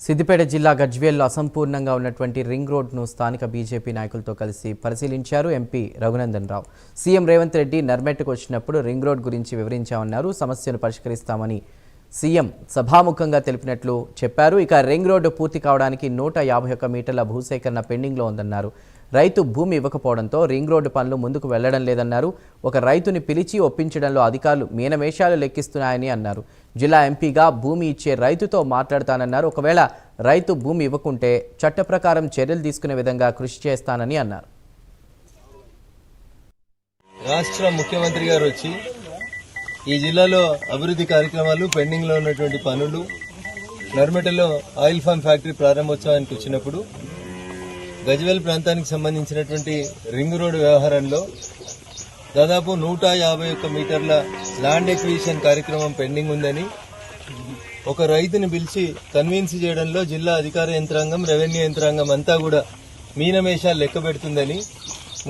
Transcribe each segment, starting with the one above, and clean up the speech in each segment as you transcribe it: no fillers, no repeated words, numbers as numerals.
సిద్దిపేట జిల్లా గజ్వేల్లో అసంపూర్ణంగా ఉన్నటువంటి రింగ్ రోడ్ను స్థానిక బీజేపీ నాయకులతో కలిసి పరిశీలించారు ఎంపీ రఘునందన్ రావు. సీఎం రేవంత్ రెడ్డి నర్మెట్కు వచ్చినప్పుడు రింగ్ రోడ్ గురించి వివరించామన్నారు. సమస్యను పరిష్కరిస్తామని సీఎం సభాముఖంగా తెలిపినట్లు చెప్పారు. ఇక రింగ్ రోడ్డు పూర్తి కావడానికి 151 మీటర్ల భూసేకరణ పెండింగ్లో ఉందన్నారు. రైతు భూమి ఇవ్వకపోవడంతో రింగ్ రోడ్డు పనులు ముందుకు వెళ్లడం లేదన్నారు. ఒక రైతుని పిలిచి ఒప్పించడంలో అధికారులు మీనమేషాలు లెక్కిస్తున్నాయని అన్నారు. జిల్లా ఎంపీగా భూమి ఇచ్చే రైతుతో మాట్లాడతానన్నారు. ఒకవేళ రైతు భూమి ఇవ్వకుంటే చట్ట ప్రకారం చర్యలు తీసుకునే విధంగా కృషి చేస్తానని అన్నారు. రాష్ట్ర ముఖ్యమంత్రి గారు వచ్చి ఈ జిల్లాలో అభివృద్ధి కార్యక్రమాలు పెండింగ్ లో ఉన్నటువంటి పనులు నర్మెటలో ఆయిల్ ఫామ్ ఫ్యాక్టరీ ప్రారంభోత్సవానికి వచ్చినప్పుడు గజ్వేల్ ప్రాంతానికి సంబంధించినటువంటి రింగ్ రోడ్డు వ్యవహారంలో దాదాపు 151 మీటర్ల ల్యాండ్ ఎక్విజిషన్ కార్యక్రమం పెండింగ్ ఉందని ఒక రైతుని పిలిచి కన్విన్స్ చేయడంలో జిల్లా అధికార యంత్రాంగం, రెవెన్యూ యంత్రాంగం అంతా కూడా మీనమేషాలు లెక్క పెడుతుందని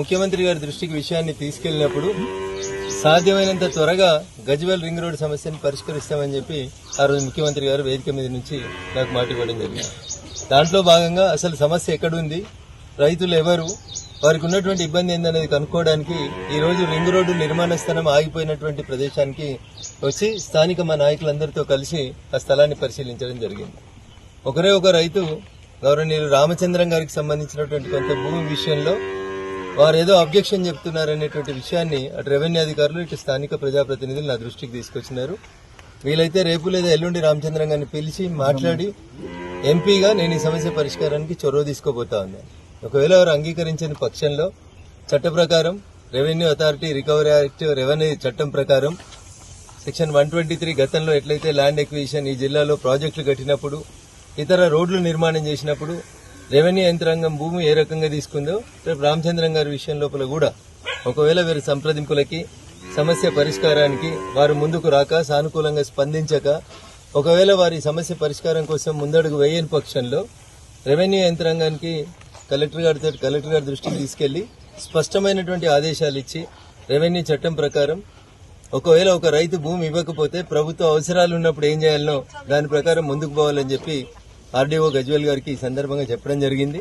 ముఖ్యమంత్రి గారి దృష్టికి విషయాన్ని తీసుకెళ్లినప్పుడు సాధ్యమైనంత త్వరగా గజ్వేల్ రింగ్ రోడ్ సమస్యను పరిష్కరిస్తామని చెప్పి ఆ రోజు ముఖ్యమంత్రి గారు వేదిక మీద నుంచి నాకు మాట ఇవ్వడం జరిగింది. దాంట్లో భాగంగా అసలు సమస్య ఎక్కడుంది, రైతులు ఎవరు, వారికి ఉన్నటువంటి ఇబ్బంది ఏందనేది కనుక్కోవడానికి ఈ రోజు రింగ్ రోడ్డు నిర్మాణ స్థలం ఆగిపోయినటువంటి ప్రదేశానికి వచ్చి స్థానిక మా నాయకులందరితో కలిసి ఆ స్థలాన్ని పరిశీలించడం జరిగింది. ఒకరే ఒక రైతు గౌరవనీయులు రామచంద్రం గారికి సంబంధించినటువంటి కొంత భూమి విషయంలో వారు ఏదో అబ్జెక్షన్ చెప్తున్నారనేటువంటి విషయాన్ని అటు రెవెన్యూ అధికారులు ఇటు స్థానిక ప్రజాప్రతినిధులు నా దృష్టికి తీసుకొచ్చినారు. వీలైతే రేపు లేదా ఎల్లుండి రామచంద్రం గారిని పిలిచి మాట్లాడి ఎంపీగా నేను ఈ సమస్య పరిష్కారానికి చొరవ తీసుకోబోతా ఉన్నాను. ఒకవేళ వారు అంగీకరించని పక్షంలో చట్ట ప్రకారం revenue authority recovery act revenue చట్టం ప్రకారం సెక్షన్ 123 గతంలో ఎట్లయితే ల్యాండ్ ఎక్విజిషన్ ఈ జిల్లాలో ప్రాజెక్టులు కట్టినప్పుడు ఇతర రోడ్లు నిర్మాణం చేసినప్పుడు రెవెన్యూ యంత్రాంగం భూమి ఏ రకంగా తీసుకుందో రేపు రామచంద్రం గారి విషయం లోపల కూడా ఒకవేళ వీరి సంప్రదింపులకి సమస్య పరిష్కారానికి వారు ముందుకు రాక సానుకూలంగా స్పందించక ఒకవేళ వారి సమస్య పరిష్కారం కోసం ముందడుగు వేయని పక్షంలో రెవెన్యూ యంత్రాంగానికి కలెక్టర్ గారి దృష్టికి తీసుకెళ్లి స్పష్టమైనటువంటి ఆదేశాలు ఇచ్చి రెవెన్యూ చట్టం ప్రకారం ఒకవేళ ఒక రైతు భూమి ఇవ్వకపోతే ప్రభుత్వ అవసరాలు ఉన్నప్పుడు ఏం చేయాలనో దాని ప్రకారం ముందుకు పోవాలని చెప్పి ఆర్డీఓ గజ్వేల్ గారికి ఈ సందర్భంగా చెప్పడం జరిగింది.